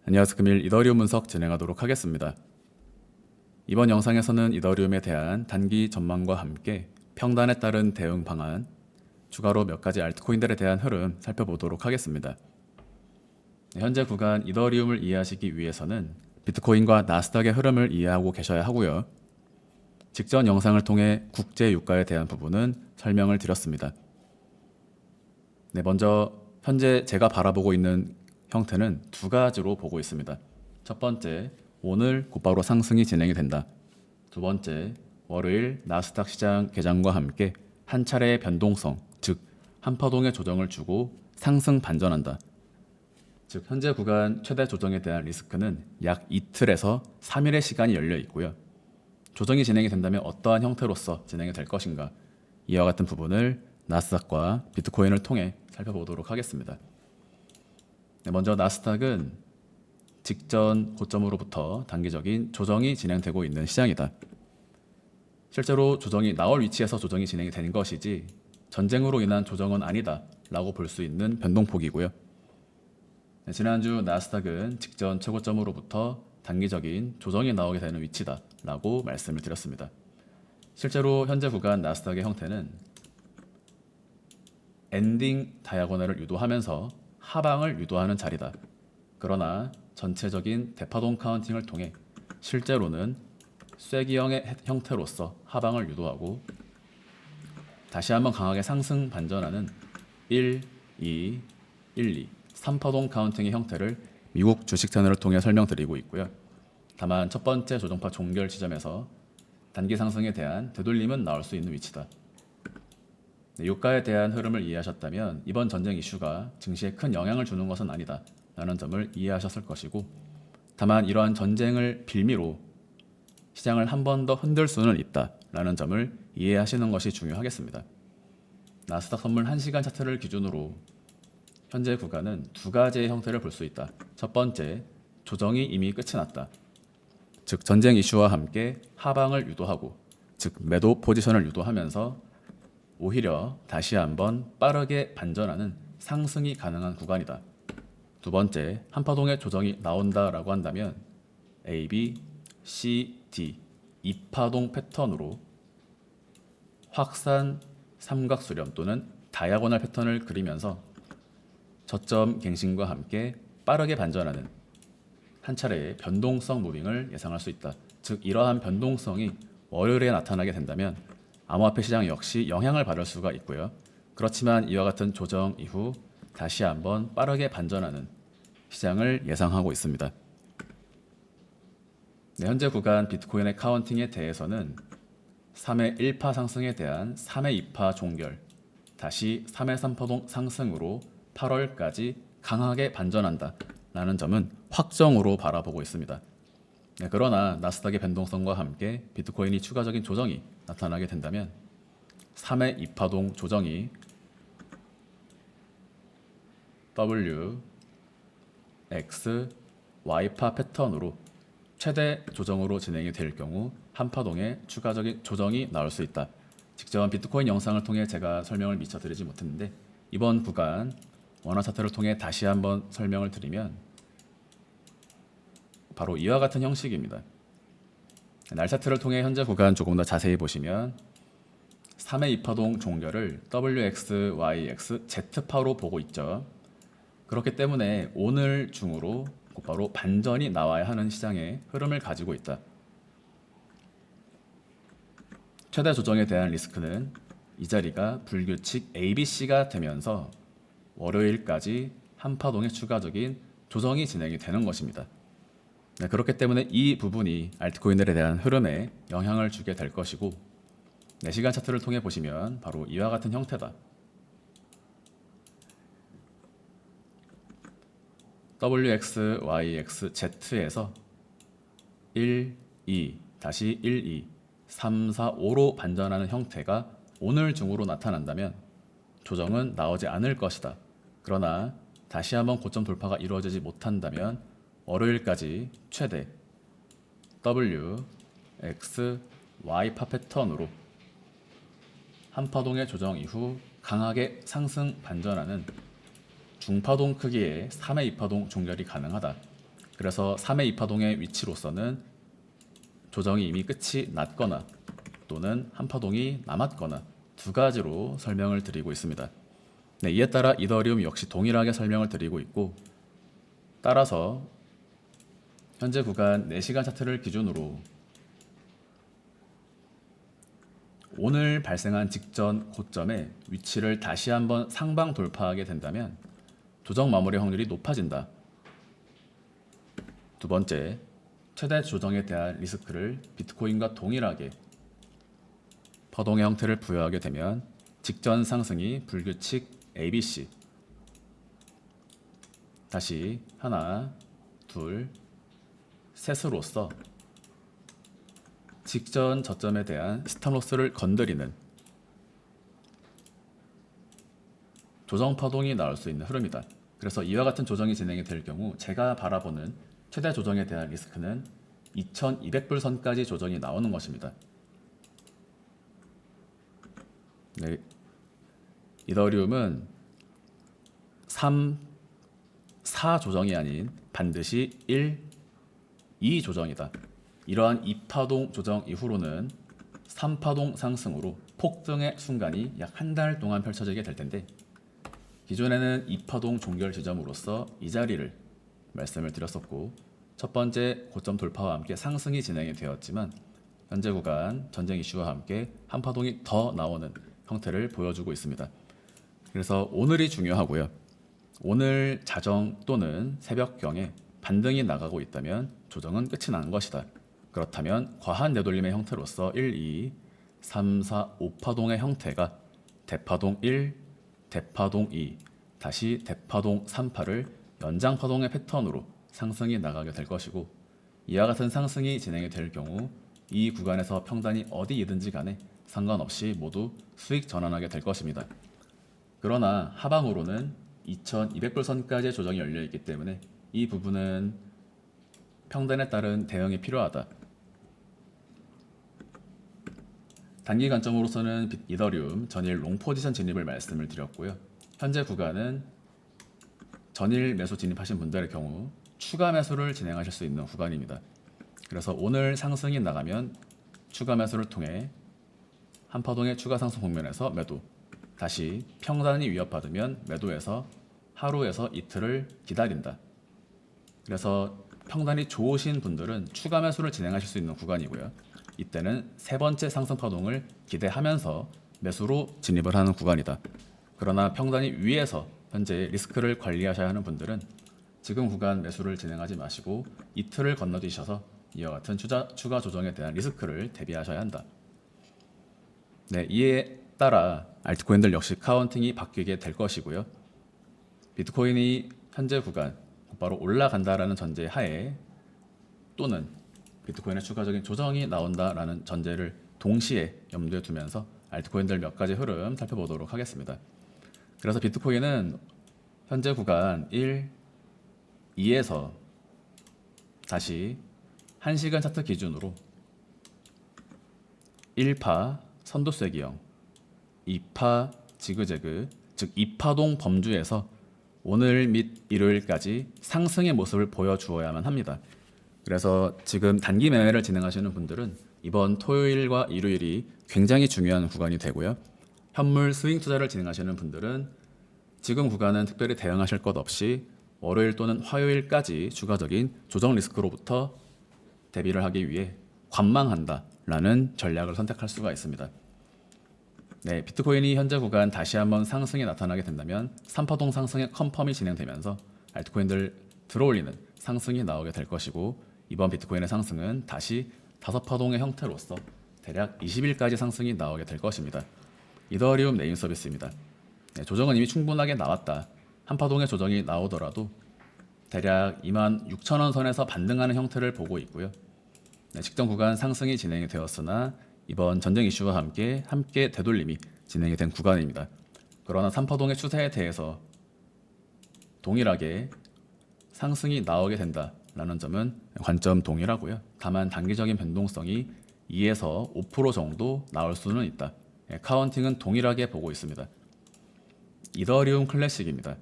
안녕하세요. 금일 이더리움 분석 진행하도록 하겠습니다. 이번 영상에서는 이더리움에 대한 단기 전망과 함께 평단에 따른 대응 방안, 추가로 몇 가지 알트코인들에 대한 흐름 살펴보도록 하겠습니다. 현재 구간 이더리움을 이해하시기 위해서는 비트코인과 나스닥의 흐름을 이해하고 계셔야 하고요. 직전 영상을 통해 국제 유가에 대한 부분은 설명을 드렸습니다. 먼저 현재 제가 바라보고 있는 형태는 두 가지로 보고 있습니다. 첫 번째, 오늘 곧바로 상승이 진행이 된다. 두 번째, 월요일 나스닥 시장 개장과 함께 한 차례의 변동성, 즉 한파동의 조정을 주고 상승 반전한다. 즉 현재 구간 최대 조정에 대한 리스크는 약 이틀에서 3일의 시간이 열려 있고요. 조정이 진행이 된다면 어떠한 형태로서 진행이 될 것인가, 이와 같은 부분을 나스닥과 비트코인을 통해 살펴보도록 하겠습니다. 먼저 나스닥은 직전 고점으로부터 단기적인 조정이 진행되고 있는 시장이다. 실제로 조정이 나올 위치에서 조정이 진행이 되는 것이지 전쟁으로 인한 조정은 아니다 라고 볼 수 있는 변동폭이고요. 지난주 나스닥은 직전 최고점으로부터 단기적인 조정이 나오게 되는 위치다 라고 말씀을 드렸습니다. 실제로 현재 구간 나스닥의 형태는 엔딩 다이아고널을 유도하면서 하방을 유도하는 자리다. 그러나 전체적인 대파동 카운팅을 통해 실제로는 쐐기형의 형태로서 하방을 유도하고 다시 한번 강하게 상승 반전하는 1, 2, 1, 2, 3파동 카운팅의 형태를 미국 주식 채널을 통해 설명드리고 있고요. 다만 첫 번째 조정파 종결 지점에서 단기 상승에 대한 되돌림은 나올 수 있는 위치다. 유가에 대한 흐름을 이해하셨다면 이번 전쟁 이슈가 증시에 큰 영향을 주는 것은 아니다 라는 점을 이해하셨을 것이고, 다만 이러한 전쟁을 빌미로 시장을 한 번 더 흔들 수는 있다 라는 점을 이해하시는 것이 중요하겠습니다. 나스닥 선물 1시간 차트를 기준으로 현재 구간은 두 가지의 형태를 볼 수 있다. 첫 번째, 조정이 이미 끝이 났다. 즉 전쟁 이슈와 함께 하방을 유도하고, 즉 매도 포지션을 유도하면서 오히려 다시 한번 빠르게 반전하는 상승이 가능한 구간이다. 두 번째, 한파동의 조정이 나온다라고 한다면 A, B, C, D 2파동 패턴으로 확산 삼각수렴 또는 다이아고널 패턴을 그리면서 저점 갱신과 함께 빠르게 반전하는 한 차례의 변동성 무빙을 예상할 수 있다. 즉 이러한 변동성이 월요일에 나타나게 된다면 암호화폐 시장 역시 영향을 받을 수가 있고요. 그렇지만 이와 같은 조정 이후 다시 한번 빠르게 반전하는 시장을 예상하고 있습니다. 현재 구간 비트코인의 카운팅에 대해서는 3회 1파 상승에 대한 3회 2파 종결, 다시 3회 3파동 상승으로 8월까지 강하게 반전한다 라는 점은 확정으로 바라보고 있습니다. 그러나 나스닥의 변동성과 함께 비트코인이 추가적인 조정이 나타나게 된다면 3회 2파동 조정이 W, X, Y파 패턴으로 최대 조정으로 진행이 될 경우 한파동에 추가적인 조정이 나올 수 있다. 직전 비트코인 영상을 통해 제가 설명을 미처 드리지 못했는데 이번 구간 원화 차트를 통해 다시 한번 설명을 드리면 바로 이와 같은 형식입니다. 날 차트를 통해 현재 구간 조금 더 자세히 보시면 3회 2파동 종결을 WX, YX, Z파로 보고 있죠. 그렇기 때문에 오늘 중으로 곧바로 반전이 나와야 하는 시장의 흐름을 가지고 있다. 최대 조정에 대한 리스크는 이 자리가 불규칙 ABC가 되면서 월요일까지 한파동의 추가적인 조정이 진행이 되는 것입니다. 그렇기 때문에 이 부분이 알트코인들에 대한 흐름에 영향을 주게 될 것이고, 4시간 차트를 통해 보시면 바로 이와 같은 형태다. WX, YX, Z에서 1, 2, 다시 1, 2, 3, 4, 5로 반전하는 형태가 오늘 중으로 나타난다면 조정은 나오지 않을 것이다. 그러나 다시 한번 고점 돌파가 이루어지지 못한다면 월요일까지 최대 W, X, Y파 패턴으로 한파동의 조정 이후 강하게 상승 반전하는 중파동 크기의 3회 2파동 종결이 가능하다. 그래서 3의 2파동의 위치로서는 조정이 이미 끝이 났거나 또는 한 파동이 남았거나 두 가지로 설명을 드리고 있습니다. 네, 이에 따라 이더리움 역시 동일하게 설명을 드리고 있고, 따라서 현재 구간 4시간 차트를 기준으로 오늘 발생한 직전 고점의 위치를 다시 한번 상방 돌파하게 된다면 조정 마무리 확률이 높아진다. 두 번째, 최대 조정에 대한 리스크를 비트코인과 동일하게 파동의 형태를 부여하게 되면 직전 상승이 불규칙 ABC, 다시 하나, 둘, 셋으로서 직전 저점에 대한 스탑로스를 건드리는 조정 파동이 나올 수 있는 흐름이다. 그래서 이와 같은 조정이 진행이 될 경우 제가 바라보는 최대 조정에 대한 리스크는 2200불 선까지 조정이 나오는 것입니다. 네, 이더리움은 3, 4 조정이 아닌 반드시 1, 2 조정이다. 이러한 2파동 조정 이후로는 3파동 상승으로 폭등의 순간이 약 한 달 동안 펼쳐지게 될 텐데, 기존에는 2파동 종결 지점으로서 이 자리를 말씀을 드렸었고, 첫 번째 고점 돌파와 함께 상승이 진행이 되었지만 현재 구간 전쟁 이슈와 함께 한 파동이 더 나오는 형태를 보여주고 있습니다. 그래서 오늘이 중요하고요. 오늘 자정 또는 새벽경에 반등이 나가고 있다면 조정은 끝이 난 것이다. 그렇다면 과한 내돌림의 형태로서 1, 2, 3, 4, 5파동의 형태가 대파동 1, 대파동 2, 다시 대파동 3파를 연장파동의 패턴으로 상승이 나가게 될 것이고, 이와 같은 상승이 진행이 될 경우 이 구간에서 평단이 어디이든지 간에 상관없이 모두 수익 전환하게 될 것입니다. 그러나 하방으로는 2200불 선까지의 조정이 열려 있기 때문에 이 부분은 평단에 따른 대응이 필요하다. 단기 관점으로서는 이더리움 전일 롱 포지션 진입을 말씀을 드렸고요. 현재 구간은 전일 매수 진입하신 분들의 경우 추가 매수를 진행하실 수 있는 구간입니다. 그래서 오늘 상승이 나가면 추가 매수를 통해 한 파동의 추가 상승 국면에서 매도, 다시 평단이 위협받으면 매도해서 하루에서 이틀을 기다린다. 그래서 평단이 좋으신 분들은 추가 매수를 진행하실 수 있는 구간이고요. 이때는 세 번째 상승 파동을 기대하면서 매수로 진입을 하는 구간이다. 그러나 평단이 위에서 현재 리스크를 관리하셔야 하는 분들은 지금 구간 매수를 진행하지 마시고 이틀을 건너뛰셔서 이와 같은 추가 조정에 대한 리스크를 대비하셔야 한다. 네, 이에 따라 알트코인들 역시 카운팅이 바뀌게 될 것이고요. 비트코인이 현재 구간 곧바로 올라간다라는 전제 하에 또는 비트코인의 추가적인 조정이 나온다라는 전제를 동시에 염두에 두면서 알트코인들 몇 가지 흐름 살펴보도록 하겠습니다. 그래서 비트코인은 현재 구간 1, 2에서 다시 1시간 차트 기준으로 1파 선도세기형, 2파 지그재그, 즉 2파동 범주에서 오늘 및 일요일까지 상승의 모습을 보여주어야만 합니다. 그래서 지금 단기 매매를 진행하시는 분들은 이번 토요일과 일요일이 굉장히 중요한 구간이 되고요. 현물 스윙 투자를 진행하시는 분들은 지금 구간은 특별히 대응하실 것 없이 월요일 또는 화요일까지 추가적인 조정 리스크로부터 대비를 하기 위해 관망한다라는 전략을 선택할 수가 있습니다. 네, 비트코인이 현재 구간 다시 한번 상승이 나타나게 된다면 3파동 상승의 컨펌이 진행되면서 알트코인들 들어올리는 상승이 나오게 될 것이고, 이번 비트코인의 상승은 다시 5파동의 형태로서 대략 20일까지 상승이 나오게 될 것입니다. 이더리움 네임 서비스입니다. 네, 조정은 이미 충분하게 나왔다. 한 파동의 조정이 나오더라도 대략 26,000원 선에서 반등하는 형태를 보고 있고요. 네, 직전 구간 상승이 진행이 되었으나 이번 전쟁 이슈와 함께 되돌림이 진행이 된 구간입니다. 그러나 3파동의 추세에 대해서 동일하게 상승이 나오게 된다라는 점은 관점 동일하고요. 다만 단기적인 변동성이 2에서 5% 정도 나올 수는 있다. 카운팅은 동일하게 보고 있습니다. 이더리움 클래식입니다.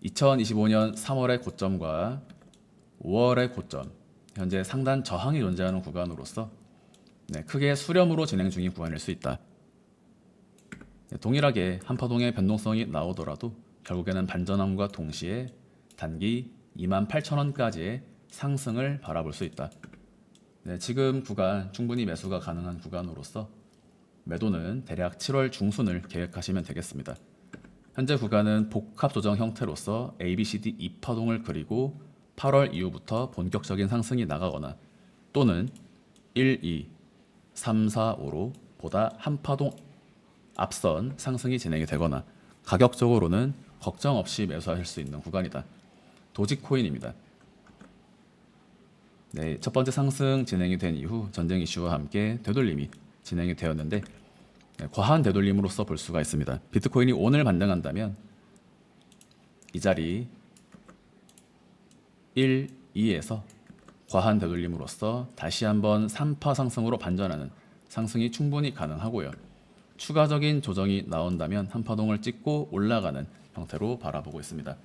2025년 3월의 고점과 5월의 고점, 현재 상단 저항이 존재하는 구간으로서 크게 수렴으로 진행 중인 구간일 수 있다. 동일하게 한파동의 변동성이 나오더라도 결국에는 반전함과 동시에 단기 28,000원까지의 상승을 바라볼 수 있다. 지금 구간 충분히 매수가 가능한 구간으로서 매도는 대략 7월 중순을 계획하시면 되겠습니다. 현재 구간은 복합 조정 형태로서 ABCD 2파동을 그리고 8월 이후부터 본격적인 상승이 나가거나 또는 1, 2, 3, 4, 5로 보다 한 파동 앞선 상승이 진행이 되거나 가격적으로는 걱정 없이 매수하실 수 있는 구간이다. 도지코인입니다. 첫 번째 상승 진행이 된 이후 전쟁 이슈와 함께 되돌림이 진행이 되었는데 과한 되돌림으로서 볼 수가 있습니다. 비트코인이 오늘 반등한다면 이 자리 1, 2에서 과한 되돌림으로써 다시 한번 3파 상승으로 반전하는 상승이 충분히 가능하고요. 추가적인 조정이 나온다면 한파동을 찍고 올라가는 형태로 바라보고 있습니다.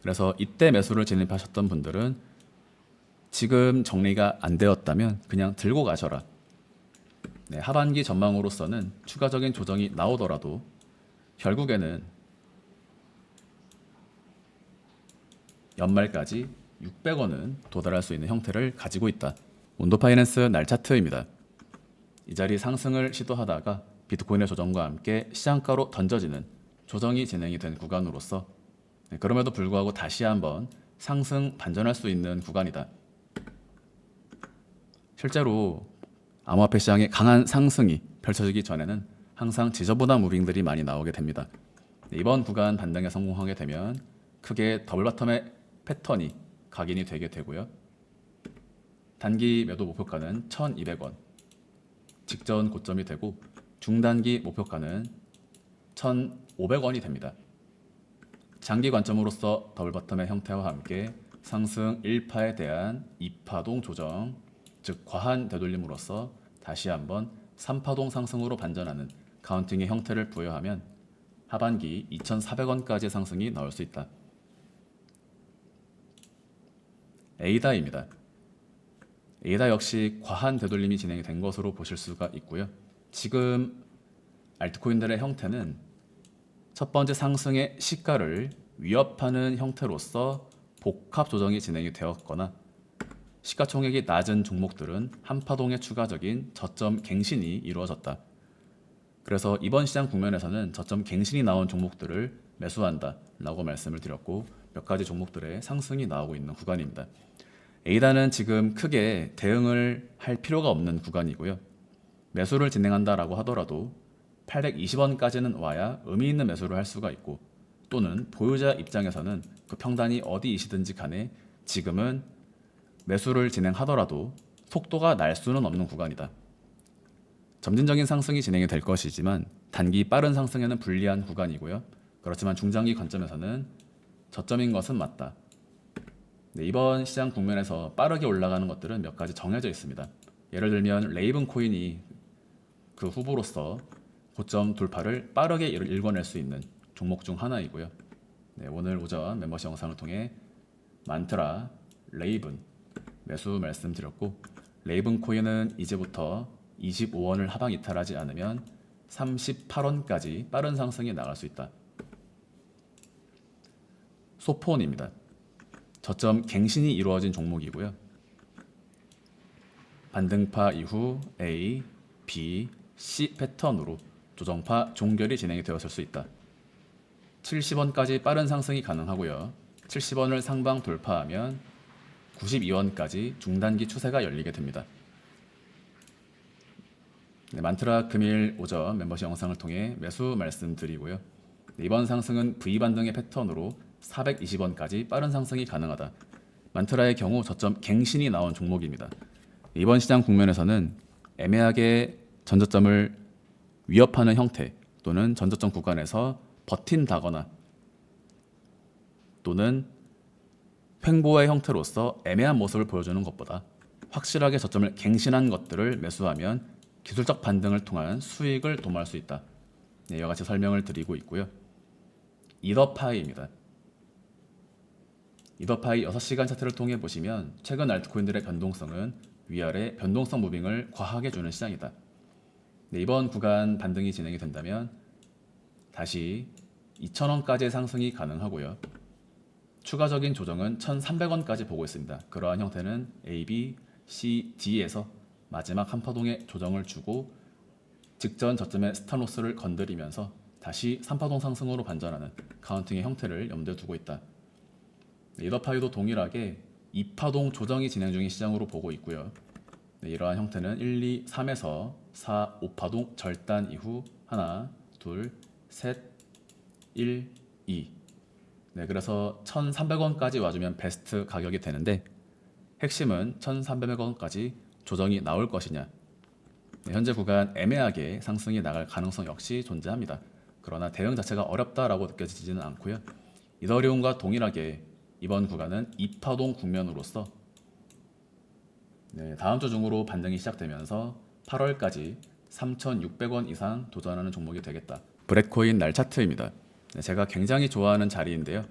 그래서 이때 매수를 진입하셨던 분들은 지금 정리가 안 되었다면 그냥 들고 가셔라. 하반기 전망으로서는 추가적인 조정이 나오더라도 결국에는 연말까지 600원은 도달할 수 있는 형태를 가지고 있다. 온도파이낸스 날 차트입니다. 이 자리 상승을 시도하다가 비트코인의 조정과 함께 시장가로 던져지는 조정이 진행이 된 구간으로서 그럼에도 불구하고 다시 한번 상승 반전할 수 있는 구간이다. 실제로 암호화폐 시장의 강한 상승이 펼쳐지기 전에는 항상 지저분한 무빙들이 많이 나오게 됩니다. 이번 구간 반등에 성공하게 되면 크게 더블 바텀의 패턴이 각인이 되게 되고요. 단기 매도 목표가는 1,200원, 직전 고점이 되고 중단기 목표가는 1,500원이 됩니다. 장기 관점으로서 더블 바텀의 형태와 함께 상승 1파에 대한 2파동 조정, 즉 과한 되돌림으로써 다시 한번 3파동 상승으로 반전하는 카운팅의 형태를 부여하면 하반기 2,400원까지의 상승이 나올 수 있다. 에이다입니다. 에이다 역시 과한 되돌림이 진행이 된 것으로 보실 수가 있고요. 지금 알트코인들의 형태는 첫 번째 상승의 시가를 위협하는 형태로서 복합 조정이 진행이 되었거나 시가총액이 낮은 종목들은 한파동의 추가적인 저점 갱신이 이루어졌다. 그래서 이번 시장 국면에서는 저점 갱신이 나온 종목들을 매수한다 라고 말씀을 드렸고 몇 가지 종목들의 상승이 나오고 있는 구간입니다. 에이다는 지금 크게 대응을 할 필요가 없는 구간이고요. 매수를 진행한다라고 하더라도 820원까지는 와야 의미 있는 매수를 할 수가 있고 또는 보유자 입장에서는 그 평단이 어디이시든지 간에 지금은 매수를 진행하더라도 속도가 날 수는 없는 구간이다. 점진적인 상승이 진행이 될 것이지만 단기 빠른 상승에는 불리한 구간이고요. 그렇지만 중장기 관점에서는 저점인 것은 맞다. 이번 시장 국면에서 빠르게 올라가는 것들은 몇 가지 정해져 있습니다. 예를 들면 레이븐 코인이 그 후보로서 고점 돌파를 빠르게 일궈낼 수 있는 종목 중 하나이고요. 오늘 오전 멤버십 영상을 통해 만트라, 레이븐 매수 말씀드렸고 레이븐 코인은 이제부터 25원을 하방 이탈하지 않으면 38원까지 빠른 상승이 나갈 수 있다. 소폰입니다. 저점 갱신이 이루어진 종목이고요. 반등파 이후 A, B, C 패턴으로 조정파 종결이 진행이 되었을 수 있다. 70원까지 빠른 상승이 가능하고요. 70원을 상방 돌파하면 92원까지 중단기 추세가 열리게 됩니다. 만트라 금일 오전 멤버십 영상을 통해 매수 말씀드리고요. 이번 상승은 V반등의 패턴으로 420원까지 빠른 상승이 가능하다. 만트라의 경우 저점 갱신이 나온 종목입니다. 이번 시장 국면에서는 애매하게 전저점을 위협하는 형태 또는 전저점 구간에서 버틴다거나 또는 횡보의 형태로서 애매한 모습을 보여주는 것보다 확실하게 저점을 갱신한 것들을 매수하면 기술적 반등을 통한 수익을 도모할 수 있다. 이와 같이 설명을 드리고 있고요. 이더파이입니다. 이더파이 6시간 차트를 통해 보시면 최근 알트코인들의 변동성은 위아래 변동성 무빙을 과하게 주는 시장이다. 네, 이번 구간 반등이 진행이 된다면 다시 2,000원까지의 상승이 가능하고요. 추가적인 조정은 1,300원까지 보고 있습니다. 그러한 형태는 A, B, C, D에서 마지막 한파동의 조정을 주고 직전 저점의 스탑로스를 건드리면서 다시 3파동 상승으로 반전하는 카운팅의 형태를 염두에 두고 있다. 이더파이도 동일하게 2파동 조정이 진행 중인 시장으로 보고 있고요. 이러한 형태는 1, 2, 3에서 4, 5파동 절단 이후 하나, 둘, 셋, 1, 2. 네, 그래서 1,300원까지 와주면 베스트 가격이 되는데 핵심은 1,300원까지 조정이 나올 것이냐. 네, 현재 구간 애매하게 상승이 나갈 가능성 역시 존재합니다. 그러나 대응 자체가 어렵다라고 느껴지지는 않고요. 이더리움과 동일하게 이번 구간은 2파동 국면으로서 다음 주 중으로 반등이 시작되면서 8월까지 3,600원 이상 도전하는 종목이 되겠다. 브렛코인 날 차트입니다. 제가 굉장히 좋아하는 자리인데요.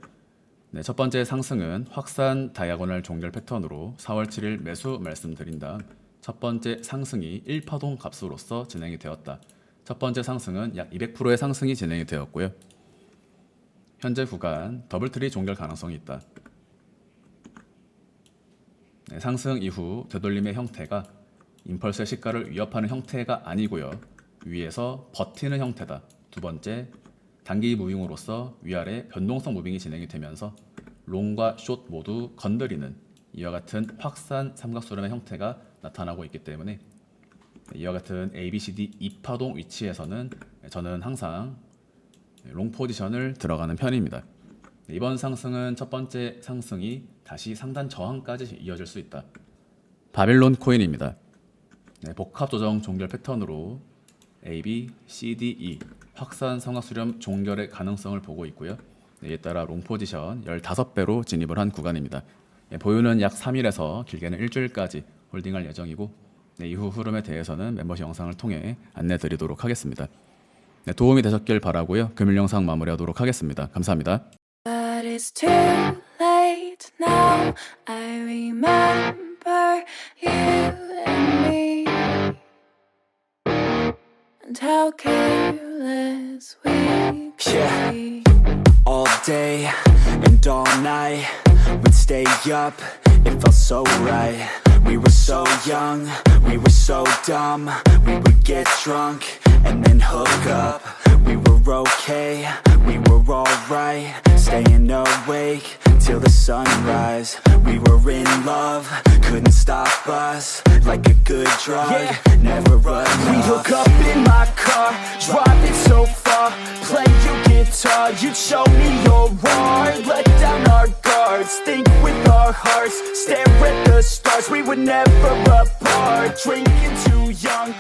첫 번째 상승은 확산 다이아고널 종결 패턴으로 4월 7일 매수 말씀드린 다음 첫 번째 상승이 1파동 값으로서 진행이 되었다. 첫 번째 상승은 약 200%의 상승이 진행이 되었고요. 현재 구간 더블트리 종결 가능성이 있다. 상승 이후 되돌림의 형태가 임펄스의 시가를 위협하는 형태가 아니고요. 위에서 버티는 형태다. 두 번째, 단기 무빙으로서 위아래 변동성 무빙이 진행이 되면서 롱과 숏 모두 건드리는 이와 같은 확산 삼각수렴의 형태가 나타나고 있기 때문에 이와 같은 ABCD 2파동 위치에서는 저는 항상 롱 포지션을 들어가는 편입니다. 이번 상승은 첫 번째 상승이 다시 상단 저항까지 이어질 수 있다. 바빌론 코인입니다. 복합 조정 종결 패턴으로 A, B, C, D, E 확산 삼각수렴 종결의 가능성을 보고 있고요. 이에 따라 롱 포지션 15배로 진입을 한 구간입니다. 보유는 약 3일에서 길게는 일주일까지 홀딩할 예정이고 이후 흐름에 대해서는 멤버십 영상을 통해 안내 드리도록 하겠습니다. 도움이 되셨길 바라고요. 금일 영상 마무리하도록 하겠습니다. 감사합니다. But it's too late now. I remember you and me, and how careless we could be. All day and all night, we'd stay up, it felt so right. We were so young, we were so dumb. We would get drunk and then hook up. We were okay, we were alright. Staying awake till the sunrise. We were in love, couldn't stop us. Like a good drug, never enough. We'd hook up in my car, driving so far. Play your guitar, you'd show me your art. Let down our guards, think with our hearts. Stare at the stars, we were never apart. Drinking too young,